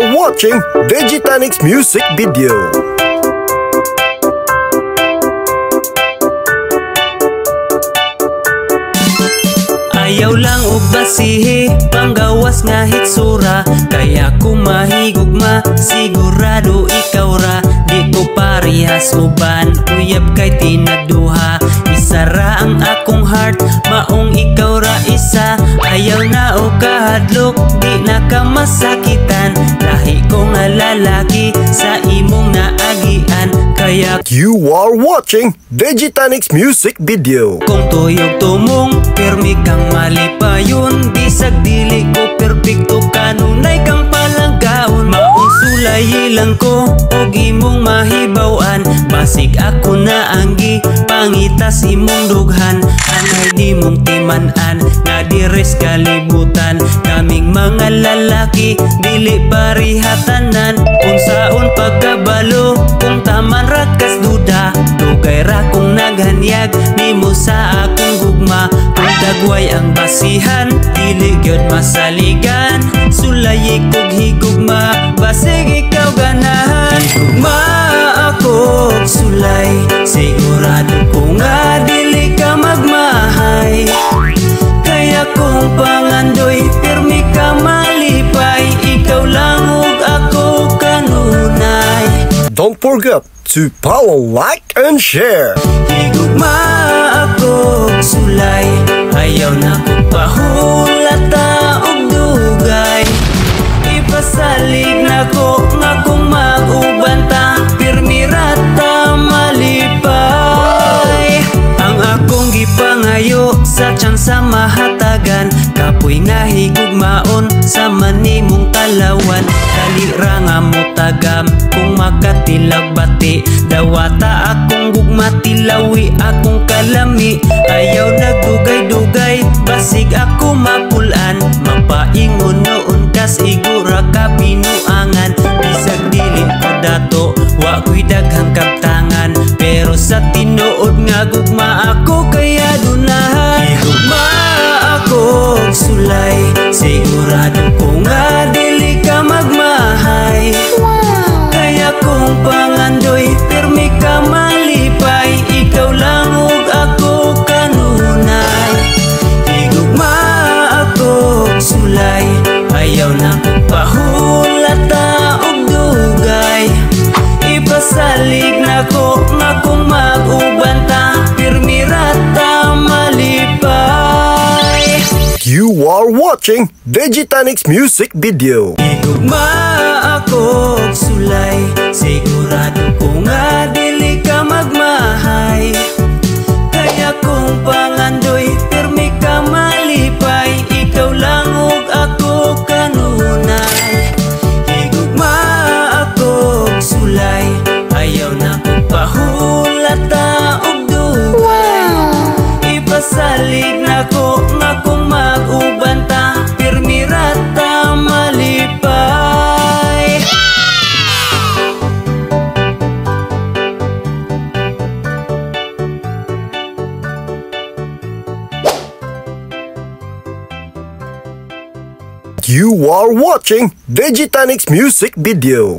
are watching Vegetanix music video. Ayaw lang og basihe, panggawas nga hitsura. Kaya kumahigugma, sigurado ikaw ra. Di ko parehas uban, uyab kay tinagduha. Isara ang akong heart, maong ikaw ra isa. Ayaw na o kahadlok, di na ka masakitan. Lahi ko nga lalaki, sa imong naagian. Kaya You are watching Vegetanix music video. kung tuyog tumong, pirmi kang malipayon. Bisag dili ko perpekto, kanunay kang palanggaon. Maong sulay lang ko, og imong mahibawan. Basig ako na anggi, pangitas imong dughan. Anay di mong timan-an, nga dires kalibutan. Kaming mga lalaki, dili parihatanan. Kung saon pagkabalo, kung taman rakas duda. Dugay ra kong naghanyag, nimo sa akong gugma. Kung dagway ang basihan, dili gyud masaligan. Sulay kog higugma, basig ikaw ganahan. Higugma ako og sulay, sigurado ko nga dili ka magmahay. Kaya kung pangandoy, pirmi ka malipay. Ikaw lang ug ako kanunay. Don't forget to follow, like, and share. Higugma ako og sulay, ayaw na ko pahulata og dugay. Ipasalig na ko nga kung mag-ubanta, pirmi rata malipay. Ang akong gipangayo sa tsansa mahatagan, kapoy nga higugmaon sa manimong talawan. Kalira nga mo tagam kung makatilag bati. Dawata akong gugma, tilawi akong kalami. Ayaw nagdugay-dugay, basig ako mapulan. Mapaingon noon kas igura ka binuangan. Bisag dili ko dato, wa ko'y daghang kabtangan. Pero sa tinuod nga gugma ako kaya dunahan. Higugma ako og sulay, sigurado ko nga dili ka magmahay. Kaya kung pangandoy, pirmi ka malipay. Ikaw lang ug ako kanunay. Higugma ako og sulay, ayaw na ko pahulata og dugay. Ipasalig na ko nga kung mag-ubanta, pirmi rata malipay. You are watching Vegetanix music video. Higugma ako og sulay, sigurado ko nga dili ka magmahay. Kaya kung pangandoy, pirmi ka malipay. Ikaw lang ug ako kanunay. Higugma ako og sulay, ayaw na ko pahulata og dugay. Ipasalig na ko nga kung mag-ubanta, pirmi rata malipay. You are watching Vegetanix music video.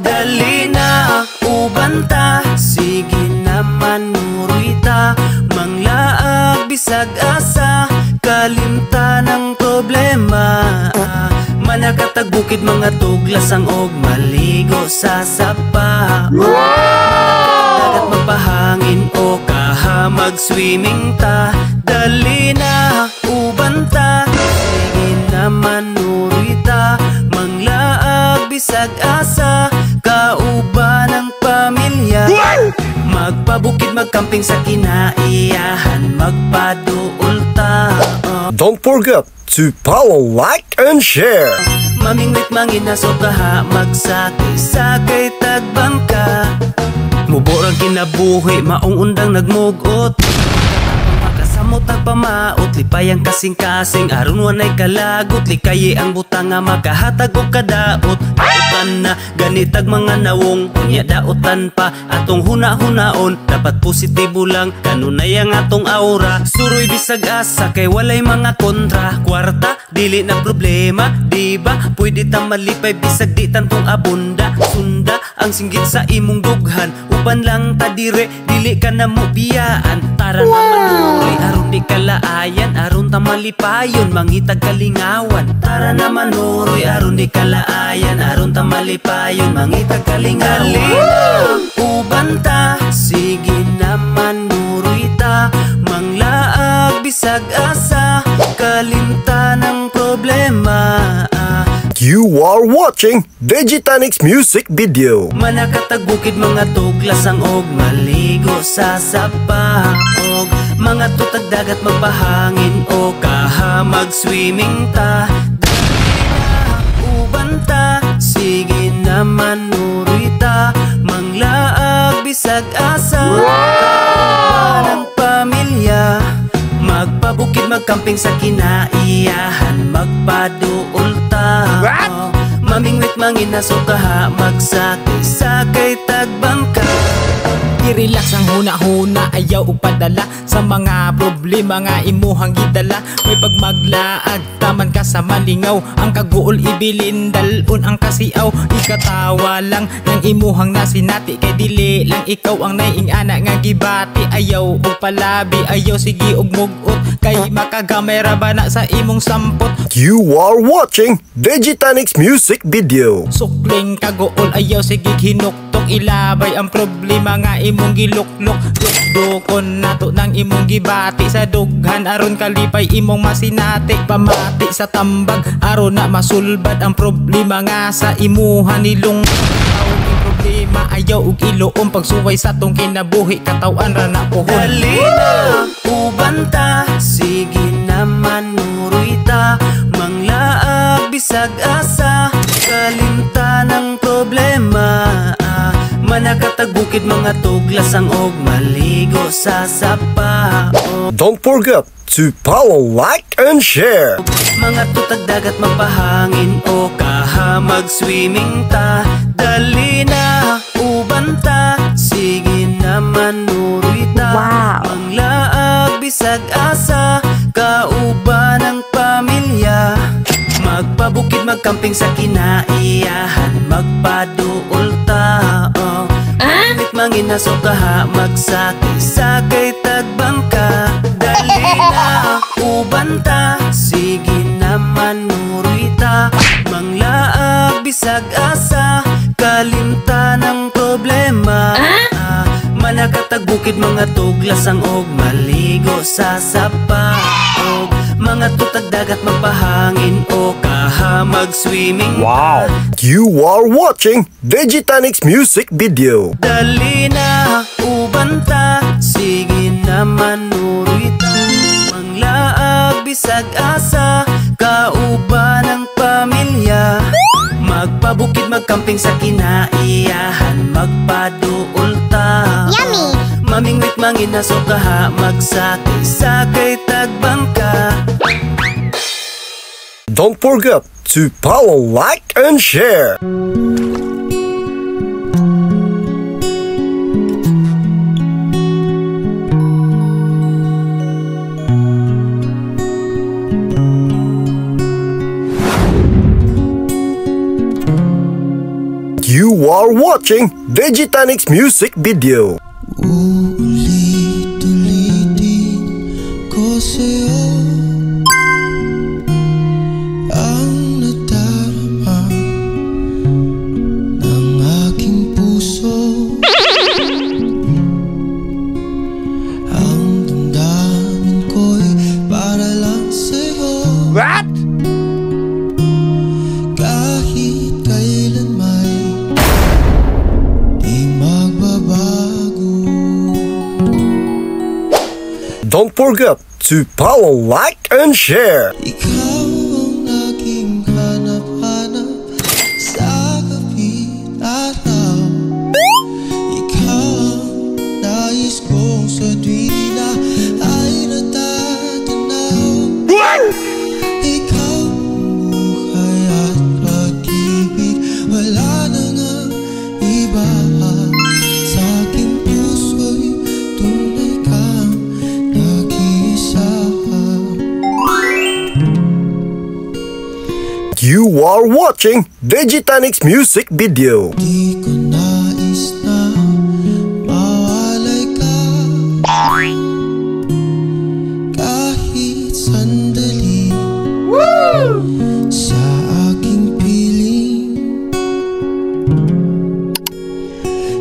Dali na ubanta, sige naman murita. Manglaag bisag asa, kalimta ng problema. Manakatag bukid mga tuglasang og maligo sa sapa. Dagat magpahangin o kaha mag-swimming ta. Dali na ubanta, sige naman murita. Manglaag bisag asa, kauban ng pamilya. Magpabukid, magkamping sa kinaiyahan, magpaduol ta. Don't forget to follow, like, and share. Mamingwit manginaso kaha, magsakay-sakay tagbangka. Muborang kinabuhi, maong undang nagmugot. kamot nagpamaot, lipay ang kasing-kasing, aron wanay kalagot, likayi ang butang nga makahatag og kadaot. Daotan na ganitag mga nawong, unya daotan pa atong huna-hunaon, dapat positibo lang kanunay ang atong aura. Suroy bisag asa kay walay mga kontra, kwarta dili na problema, diba? Pwede ta malipay bisag di tantong abunda. Sunda ang singgit sa imong dughan, uban lang ta dire, dili ka na mo biyaan. Tara na manuroy aron di kalaayan, aron ta malipayon mangitag kalingawan. Tara na manuroy aron di kalaayan, aron ta malipayon mangitag kalingawan. Uban ta, sige na manuroy ta, manglaag bisag asa, kalimta ng problema. You are watching Digitanix music video. Manakatag bukid mga tuglasang og maligo sa sapaog, mga tutag dagat magpahangin o kaha mag-swimming ta. Uban ta, sige na manuroy ta, manglaag bisag asa, ng pamilya. Magpabukid magkamping sa kinaiyahan, magpaduol ta. Mamingwit manginaso kaha, magsakay-sakay tagbangka. I-relax ang huna-huna, ayaw upadala sa mga problema nga imuhang gidala. May pagmaglaag, taman ka sa malingaw, ang kaguol ibilin, dalon ang kasiaw. Ikatawa lang ng imuhang nasinati, kay dili lang ikaw ang naiing ana nga gibati. Ayaw og palabi, ayaw sige og mugot, kay makagamay ra ba na sa imong sampot. You are watching Digitanix music video. Sukling kaguol, ayaw sige hinuktok, ilabay ang problema nga imong giluklok. Dukdukon nato ng imong gibati sa dughan, aron kalipay imong masinati. Pamati sa tambag, aron na masulbad ang problema nga sa imuhan nilong. Problema ayaw ug iluom, pagsuway sa tong kinabuhi, katawan ra na pohon. Dali na, uban ta, sige na manuroy ta, manglaag bisag asa, kalimta ng problema. Manakatag bukid mga tuglasang og maligo sa sapaog. Don't forget to follow, like, and share. Mga tutag dagat magpahangin o kaha mag-swimming ta. Dali na, uban ta, sige na manuroy ta. Manglaag bisag asa, kauban ng pamilya. Magpabukid magkamping sa kinaiyahan, magpaduol ta. Mamingwit manginaso kaha, magsakay-sakay tagbangka. Dali na, uban ta, sige na manuroy ta, manglaag bisag asa, kalimta ng problema. Manakatag bukid mga tuglasang og maligo sa sapaog, mga tutag dagat magpahangin o kaha mag-swimming. Wow! You are watching Digitanix music video. Dali na, uban ta, sige na manuroy ta, manglaag bisag asa, kauban ng pamilya. Magpabukid magkamping sa kinaiyahan, magpaduol ta. Yummy! Mamingwit manginaso kaha, magsakay-sakay tagbangka. Don't forget to follow, like, and share. You are watching Digitanix music video. Ulit-ulitin ko sa'yo ang nadarama ng aking puso. Ang damdamin ko'y para lang sa'yo. What? Kahit kailan may di magbabago. Don't forget to follow, like, and share. Ikaw ang aking hanap-hanap sa gabing araw. Ikaw ang nais kong sa tuwina ay natatawa. You are watching Vegetanics music video. Di ko nais na mawalay ka kahit sandali sa aking piling.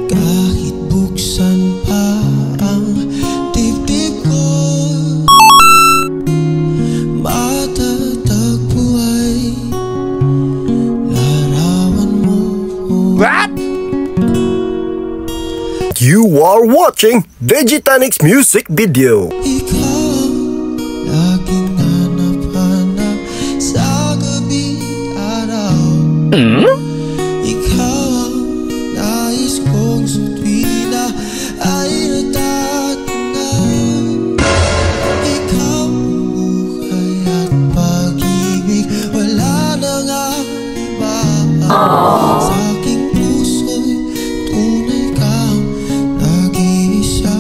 Kahit buksan pa ang dibdib ko, matatagpo ay larawan mo. What? You are watching Vegetanics music video. Ikaw ang laging hanap-hanap sa gabi araw. Ikaw ang nais kong sa tuwina ay natatanaw. Ikaw ang buhay at pag-ibig, wala na nga iba. Sa aking puso'y tunay kang nag-iisa.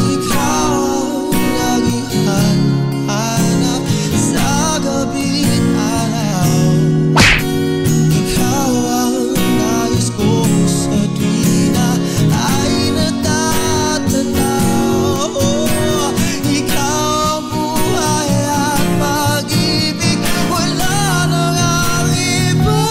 Ikaw ang laging hanap sa gabi araw. Ikaw ang nais ko sa tuwina ay natatanaw. Ikaw ang buhay at pag-ibig, wala na nga iba.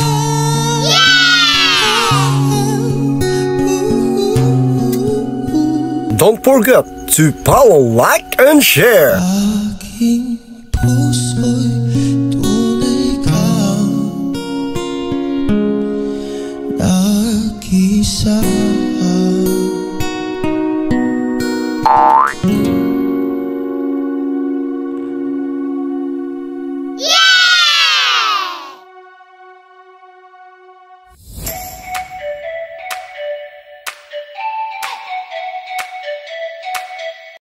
Don't forget to follow, like, and share. Aking puso'y